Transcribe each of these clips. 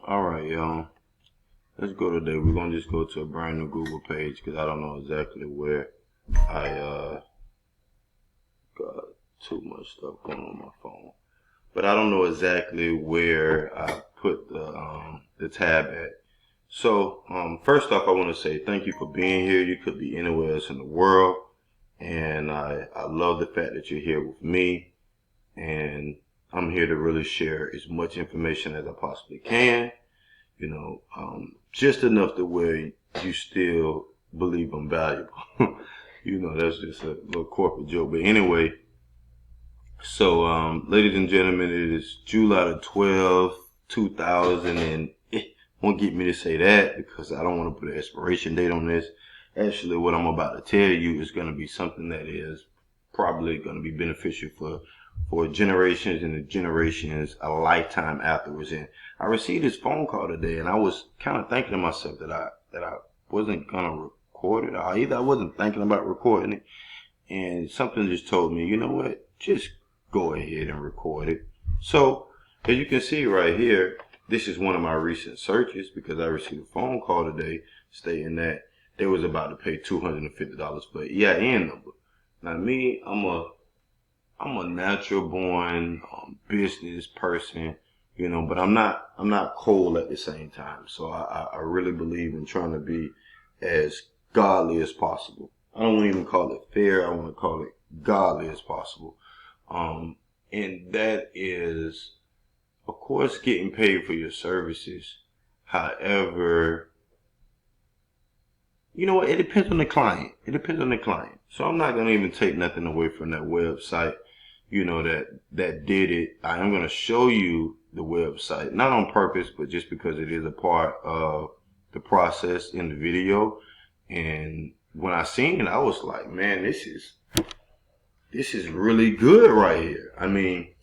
Alright, y'all. Let's go today. We're going to just go to a brand new Google page because I don't know exactly where I got too much stuff going on my phone. But I don't know exactly where I put the tab at. So, first off, I want to say thank you for being here. You could be anywhere else in the world. And I love the fact that you're here with me. And I'm here to really share as much information as I possibly can. Just enough to where you still believe I'm valuable. That's just a little corporate joke. But anyway, so, ladies and gentlemen, it is July the 12th, 2000, and it won't get me to say that because I don't want to put an expiration date on this. Actually, what I'm about to tell you is going to be something that is probably going to be beneficial for generations and the generations a lifetime afterwards. And I received this phone call today, and I was kind of thinking to myself that I wasn't gonna record it. Either I wasn't thinking about recording it, and something just told me, you know what, just go ahead and record it. So as you can see right here, this is one of my recent searches because I received a phone call today stating that they was about to pay $250 for an EIN number. Now me, I'm a natural born business person, but I'm not cold at the same time. So I really believe in trying to be as godly as possible. I don't want to even call it fair. I want to call it godly as possible. And that is, of course, getting paid for your services. However, it depends on the client. It depends on the client. So I'm not going to even take nothing away from that website, that did it. I am going to show you the website, not on purpose, but just because it is a part of the process in the video. And when I seen it, I was like, man, this is really good right here. I mean,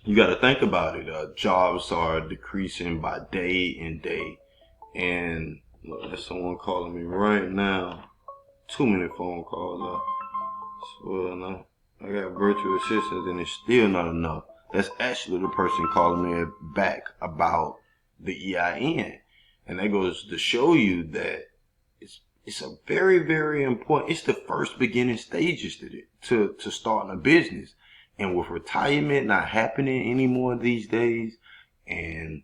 you got to think about it. Jobs are decreasing by day and day. And look, there's someone calling me right now. 2 minute phone calls. I got virtual assistants and it's still not enough. That's actually the person calling me back about the EIN. And that goes to show you that it's a very, very important, it's the first beginning stages to starting a business. And with retirement not happening anymore these days, and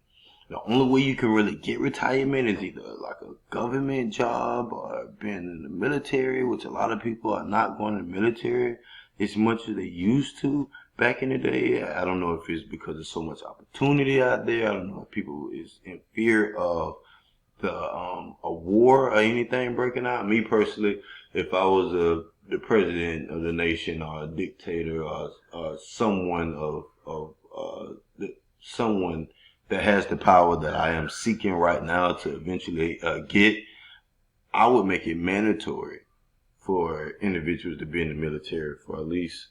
the only way you can really get retirement is either like a government job or being in the military, which a lot of people are not going to the military as much as they used to back in the day. I don't know if it's because there's so much opportunity out there. I don't know if people is in fear of a war or anything breaking out. Me personally, if I was the president of the nation or a dictator or someone someone that has the power that I am seeking right now to eventually get, I would make it mandatory for individuals to be in the military for at least,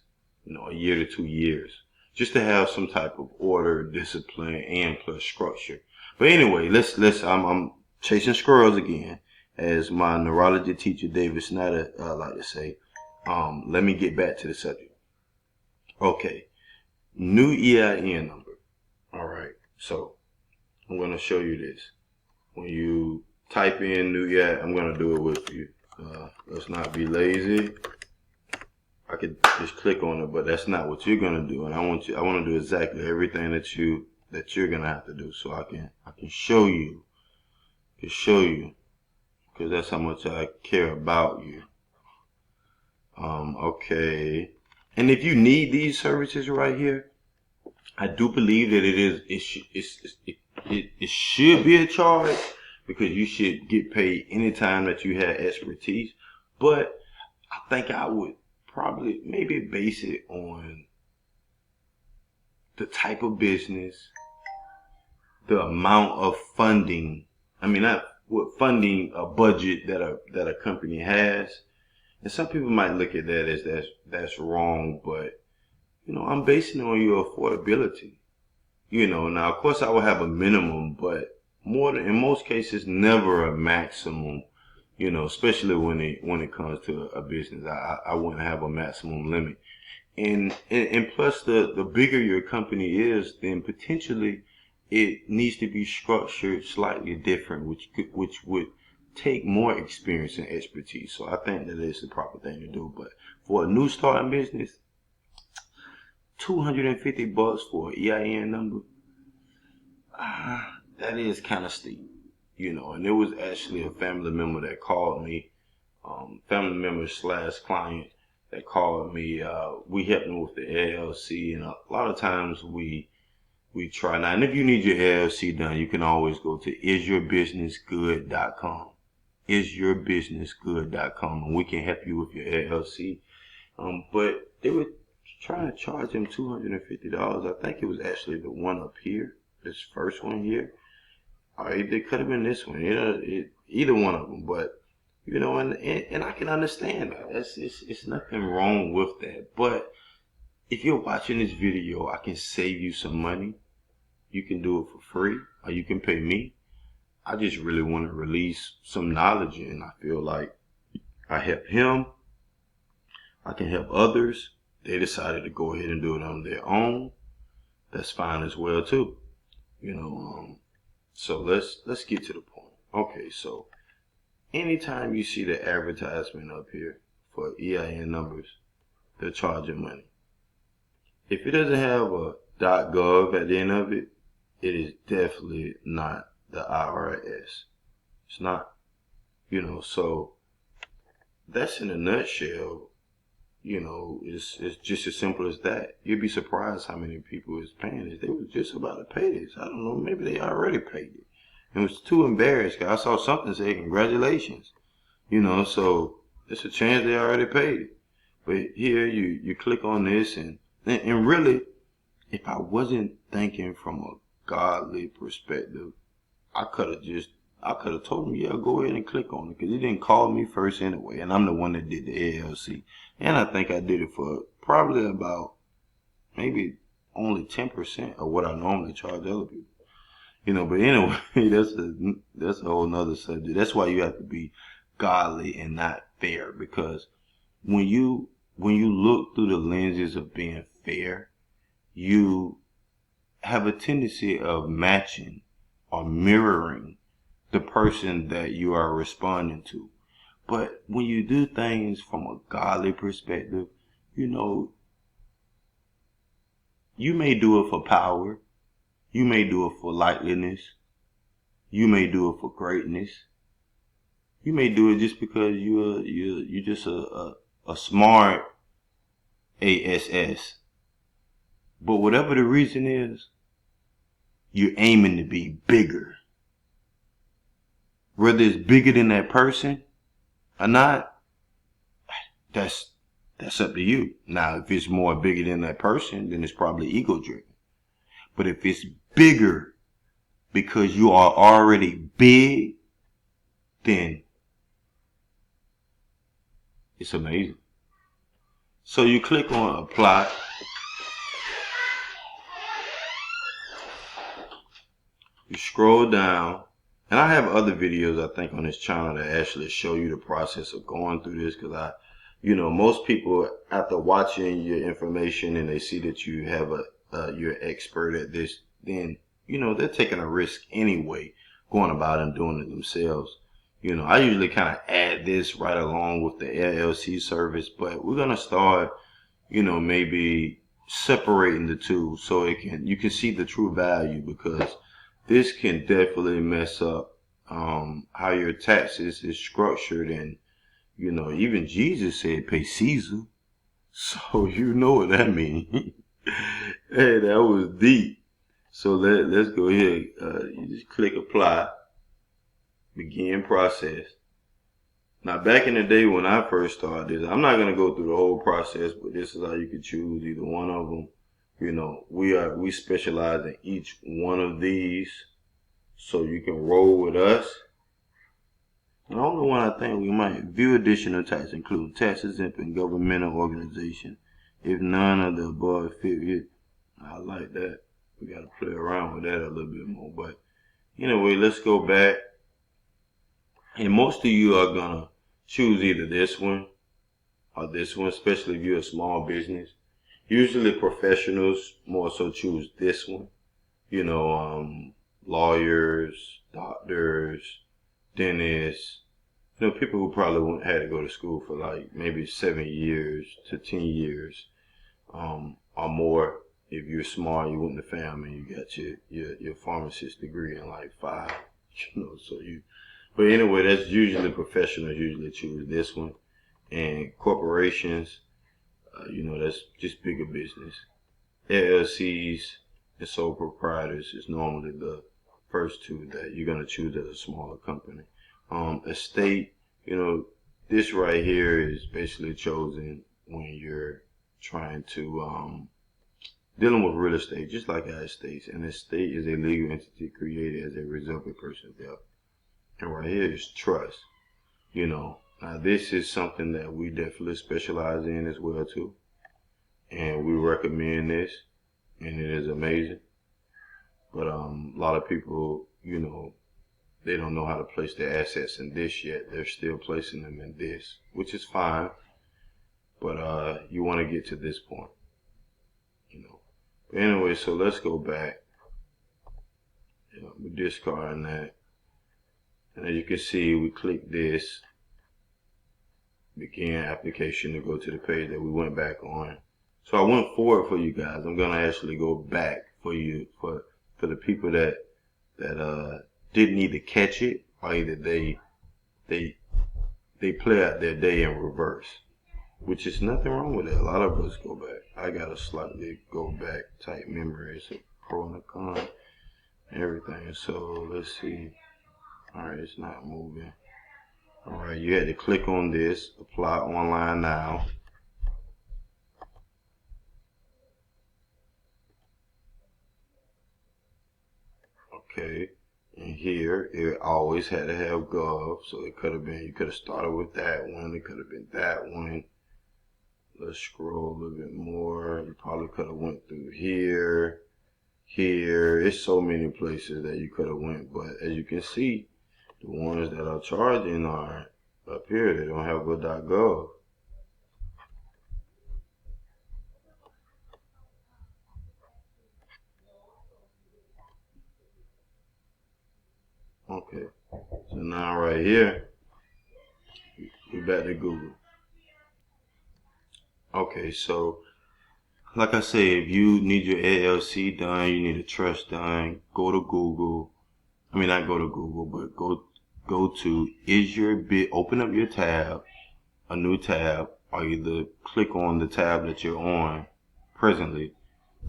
a year to 2 years, just to have some type of order, discipline, and plus structure. But anyway, I'm chasing squirrels again, as my neurology teacher David Snyder like to say. Let me get back to the subject. Okay, new EIN number. All right, so I'm going to show you this. When you type in new EIN, I'm going to do it with you. Let's not be lazy. I could just click on it, but that's not what you're going to do. And I want to do exactly everything that you're going to have to do, so I can show you. Because that's how much I care about you. Okay. And if you need these services right here, I do believe that it should be a charge, because you should get paid anytime that you have expertise. But I think I would probably maybe base it on the type of business, the amount of funding. I mean, not what funding, a budget that a company has. And some people might look at that as that's wrong, but I'm basing it on your affordability. Now of course I will have a minimum, but in most cases never a maximum. Especially when it comes to a business, I wouldn't have a maximum limit. And plus the bigger your company is, then potentially it needs to be structured slightly different, which would take more experience and expertise. So I think that is the proper thing to do. But for a new starting business, $250 for an EIN number, that is kind of steep, And it was actually a family member that called me, family member / client that called me. We helped them with the LLC, and a lot of times we try now. And if you need your LLC done, you can always go to isyourbusinessgood.com. Isyourbusinessgood.com, and we can help you with your LLC. But they were trying to charge him $250. I think it was actually the one up here, this first one here. Or it could have been this one. Either one of them. But and I can understand that. It's nothing wrong with that. But if you're watching this video, I can save you some money. You can do it for free, or you can pay me. I just really want to release some knowledge, and I feel like I help him. I can help others. They decided to go ahead and do it on their own. That's fine as well too. So let's get to the point. Okay, so anytime you see the advertisement up here for EIN numbers, they're charging money. If it doesn't have a .gov at the end of it, it is definitely not the IRS. It's not, so that's in a nutshell. It's just as simple as that. You'd be surprised how many people is paying this. They was just about to pay this. I don't know, maybe they already paid it. And was too embarrassed. I saw something say congratulations. So it's a chance they already paid it. But here you click on this and really, if I wasn't thinking from a godly perspective, I could have told him, yeah, go ahead and click on it, because he didn't call me first anyway, and I'm the one that did the LLC. And I think I did it for probably about maybe only 10% of what I normally charge other people. But anyway, that's a whole nother subject. That's why you have to be godly and not fair, because when you look through the lenses of being fair, you have a tendency of matching or mirroring the person that you are responding to. But when you do things from a godly perspective, you may do it for power, you may do it for likeliness, you may do it for greatness, you may do it just because you're just a smart ASS. But whatever the reason is, you're aiming to be bigger. Whether it's bigger than that person or not, that's up to you. Now, if it's more bigger than that person, then it's probably ego driven. But if it's bigger because you are already big, then it's amazing. So you click on apply. You scroll down, and I have other videos I think on this channel that actually show you the process of going through this, because most people, after watching your information and they see that you have you're expert at this, then they're taking a risk anyway, going about and doing it themselves. I usually kind of add this right along with the LLC service, but we're gonna start maybe separating the two so you can see the true value, because this can definitely mess up how your taxes is structured. And even Jesus said pay Caesar, so you know what that means. Hey, that was deep. So let's go ahead. You just click apply, begin process. Now, back in the day when I first started this, I'm not gonna go through the whole process, but this is how you could choose either one of them. We specialize in each one of these, so you can roll with us. The only one I think we might view additional tax include tax exempt governmental organization. If none of the above fit, I like that. We gotta play around with that a little bit more. But anyway, let's go back. And most of you are gonna choose either this one or this one, especially if you're a small business. Usually professionals more so choose this one, lawyers, doctors, dentists, people who probably wouldn't had to go to school for like maybe 7 years to 10 years, or more. If you're smart, you went to family, you got your pharmacist degree in like 5, but anyway, that's usually professionals usually choose this one. And corporations, that's just bigger business. LLCs and sole proprietors is normally the first two that you're going to choose as a smaller company. Estate, this right here is basically chosen when you're trying to, dealing with real estate, just like our estates. An estate is a legal entity created as a result of a person's death. And right here is trust. Now this is something that we definitely specialize in as well too. And we recommend this, and it is amazing. But a lot of people, they don't know how to place their assets in this yet. They're still placing them in this, which is fine. But you want to get to this point, Anyway, so let's go back. We're discarding that. And as you can see, we click this, begin application, to go to the page that we went back on. So I went forward for you guys. I'm going to actually go back for you, for the people that didn't either catch it, or either they play out their day in reverse, which is nothing wrong with it. A lot of us go back. I got a slightly go back type memory. It's a pro and a con and everything. So let's see. Alright, it's not moving. Alright, you had to click on this, apply online now. Okay, and here it always had to have gov, so it could have been, you could have started with that one, it could have been that one. Let's scroll a little bit more. You probably could have went through here. It's so many places that you could have went, but as you can see, the ones that are charging are up here. They don't have a .gov. Okay, so now right here, we're back to Google. Okay, so like I said, if you need your LLC done, you need a trust done, go to Google. I mean, not go to Google, but go to open up your tab, a new tab, or either click on the tab that you're on presently,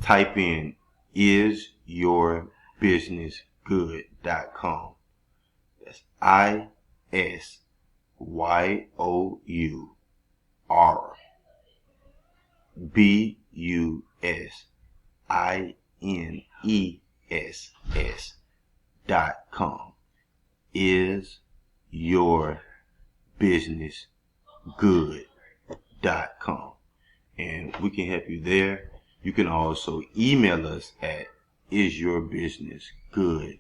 type in isyourbusinessgood.com. That's ISYOURBUSINESS.com. isyourbusinessgood.com. And we can help you there. You can also email us at isyourbusinessgood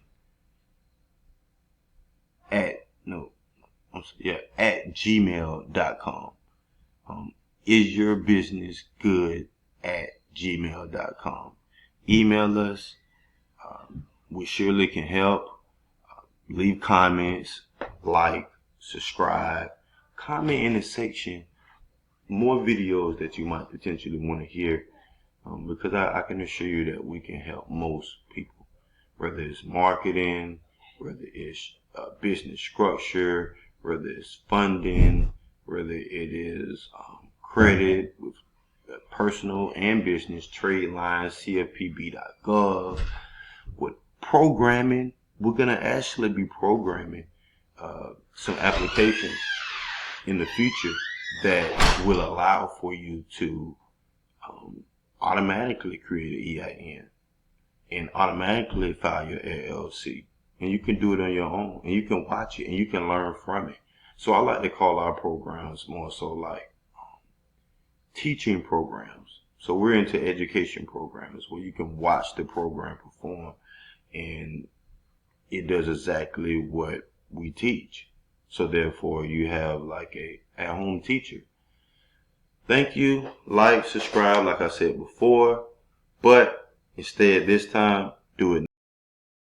at gmail.com. isyourbusinessgood@gmail.com. Email us. We surely can help. Leave comments, like, subscribe, comment in the section more videos that you might potentially want to hear, because I can assure you that we can help most people, whether it's marketing, whether it's business structure, whether it's funding, whether it is credit with personal and business, trade lines, CFPB.gov, with programming. We're going to actually be programming some applications in the future that will allow for you to automatically create an EIN and automatically file your LLC. And you can do it on your own, and you can watch it, and you can learn from it. So I like to call our programs more so like teaching programs. So we're into education programs where you can watch the program perform, and it does exactly what we teach. So therefore you have like a at-home teacher. Thank you. Like, subscribe, like I said before, but instead this time, do it